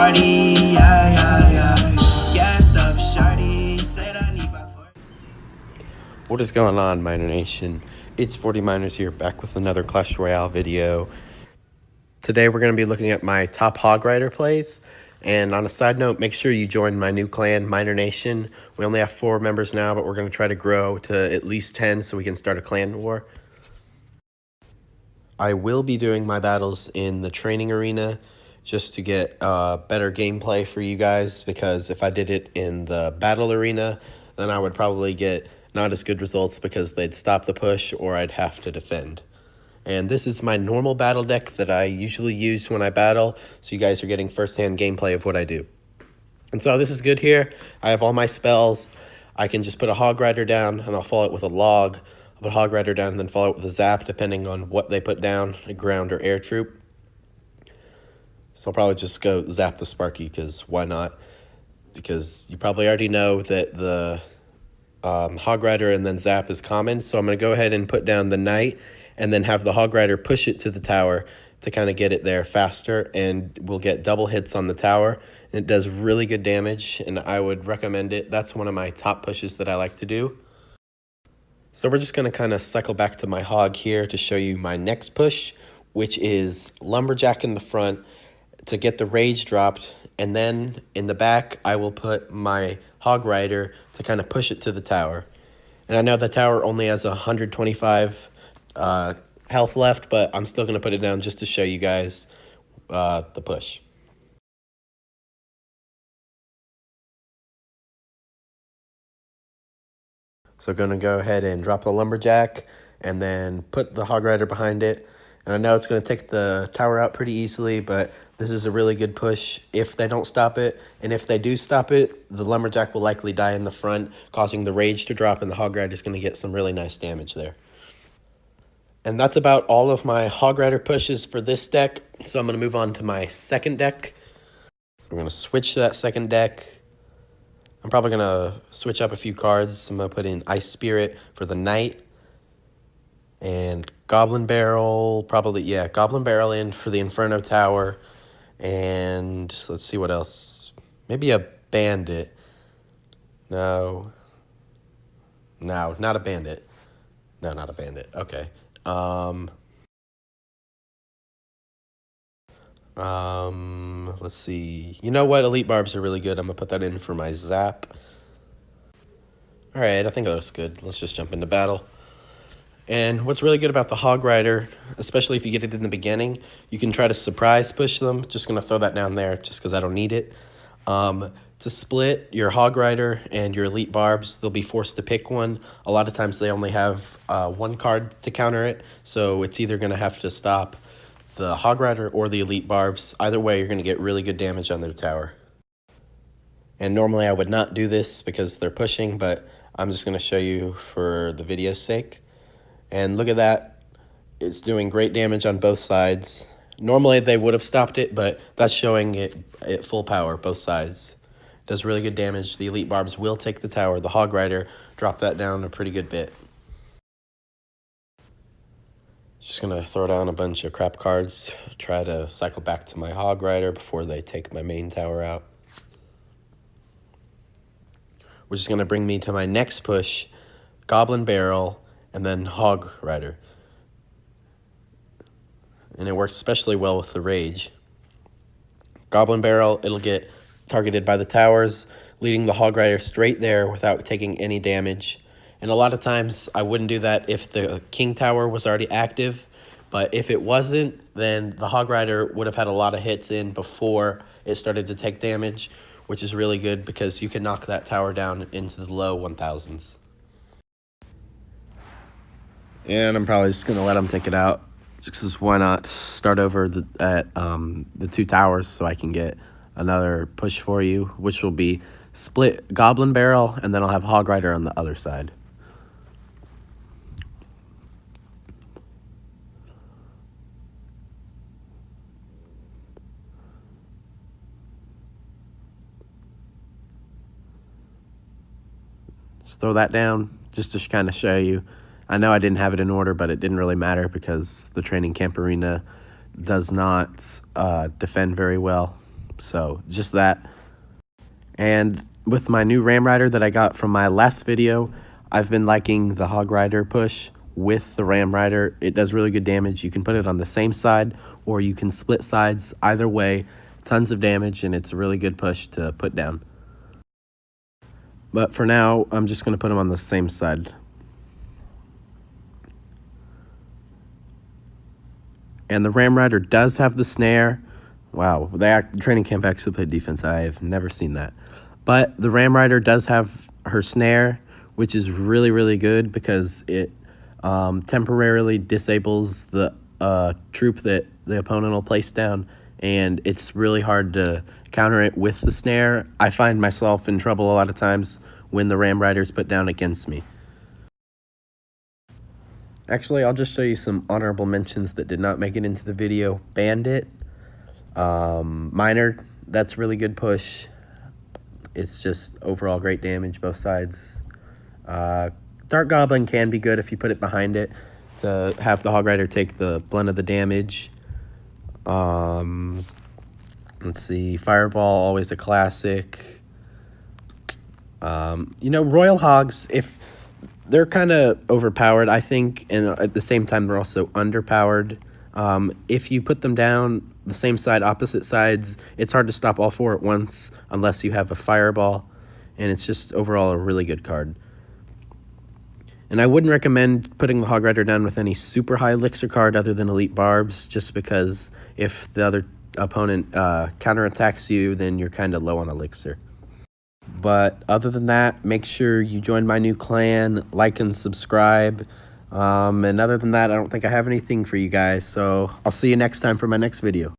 party, yeah, yeah, yeah. Gassed up, shawty, said I need my 40. What is going on, Miner Nation? It's 40 Miners here, back with another Clash Royale video. Today we're going to be looking at my top Hog Rider plays. And on a side note, make sure you join my new clan, Miner Nation. We only have 4 members now, but we're going to try to grow to at least 10 so we can start a clan war. I will be doing my battles in the training arena just to get better gameplay for you guys, because if I did it in the battle arena, then I would probably get not as good results because they'd stop the push or I'd have to defend. And this is my normal battle deck that I usually use when I battle, so you guys are getting first-hand gameplay of what I do. And so this is good here. I have all my spells. I can just put a Hog Rider down and I'll follow it with a log. I'll put a Hog Rider down and then follow it with a Zap, depending on what they put down, a ground or air troop. So I'll probably just go Zap the Sparky, because why not? Because you probably already know that the Hog Rider and then Zap is common. So I'm going to go ahead and put down the Knight and then have the Hog Rider push it to the tower to kind of get it there faster, and we'll get double hits on the tower. And it does really good damage, and I would recommend it. That's one of my top pushes that I like to do. So we're just going to kind of cycle back to my Hog here to show you my next push, which is Lumberjack in the front to get the rage dropped, and then in the back I will put my Hog Rider to kind of push it to the tower. And I know the tower only has 125 health left, but I'm still going to put it down just to show you guys the push. So going to go ahead and drop the Lumberjack and then put the Hog Rider behind it. And I know it's going to take the tower out pretty easily, but this is a really good push if they don't stop it. And if they do stop it, the Lumberjack will likely die in the front, causing the rage to drop, and the Hog Rider is going to get some really nice damage there. And that's about all of my Hog Rider pushes for this deck. So I'm going to move on to my second deck. We're going to switch to that second deck. I'm probably going to switch up a few cards. I'm going to put in Ice Spirit for the Knight. And Goblin Barrel, Goblin Barrel in for the Inferno Tower. And let's see what else. Maybe a Bandit. No, not a Bandit. No, not a Bandit. Okay. Let's see. You know what? Elite Barbs are really good. I'm going to put that in for my Zap. All right, I think that looks good. Let's just jump into battle. And what's really good about the Hog Rider, especially if you get it in the beginning, you can try to surprise push them. Just going to throw that down there just because I don't need it. To split your Hog Rider and your Elite Barbs, they'll be forced to pick one. A lot of times they only have one card to counter it, so it's either going to have to stop the Hog Rider or the Elite Barbs. Either way, you're going to get really good damage on their tower. And normally I would not do this because they're pushing, but I'm just going to show you for the video's sake. And look at that. It's doing great damage on both sides. Normally they would have stopped it, but that's showing it at full power, both sides. Does really good damage. The Elite Barbs will take the tower. The Hog Rider dropped that down a pretty good bit. Just going to throw down a bunch of crap cards. Try to cycle back to my Hog Rider before they take my main tower out. Which is going to bring me to my next push, Goblin Barrel, and then Hog Rider. And it works especially well with the Rage. Goblin Barrel, it'll get targeted by the towers, leading the Hog Rider straight there without taking any damage. And a lot of times I wouldn't do that if the King Tower was already active, but if it wasn't, then the Hog Rider would have had a lot of hits in before it started to take damage, which is really good because you can knock that tower down into the low 1000s. And I'm probably just going to let them take it out, just because why not start over at the 2 towers so I can get another push for you, which will be split Goblin Barrel, and then I'll have Hog Rider on the other side. Just throw that down just to kind of show you. I know I didn't have it in order, but it didn't really matter because the training camp arena does not defend very well. So just that. And with my new Ram Rider that I got from my last video, I've been liking the Hog Rider push with the Ram Rider. It does really good damage. You can put it on the same side or you can split sides. Either way, tons of damage, and it's a really good push to put down. But for now, I'm just going to put them on the same side. And the Ram Rider does have the snare. Wow, the training camp actually played defense. I have never seen that. But the Ram Rider does have her snare, which is really, really good because it temporarily disables the troop that the opponent will place down, and it's really hard to counter it with the snare. I find myself in trouble a lot of times when the Ram Rider's put down against me. Actually, I'll just show you some honorable mentions that did not make it into the video. Bandit, Miner, that's really good push. It's just overall great damage, both sides. Dark Goblin can be good if you put it behind it to have the Hog Rider take the blunt of the damage. Let's see, Fireball, always a classic. You know, Royal Hogs, if they're kind of overpowered, I think, and at the same time they're also underpowered. If you put them down the same side, opposite sides, it's hard to stop all four at once unless you have a Fireball, and it's just overall a really good card. And I wouldn't recommend putting the Hog Rider down with any super high elixir card other than Elite Barbs, just because if the other opponent counterattacks you, then you're kind of low on elixir. But other than that, make sure you join my new clan, like and subscribe. And other than that, I don't think I have anything for you guys. So I'll see you next time for my next video.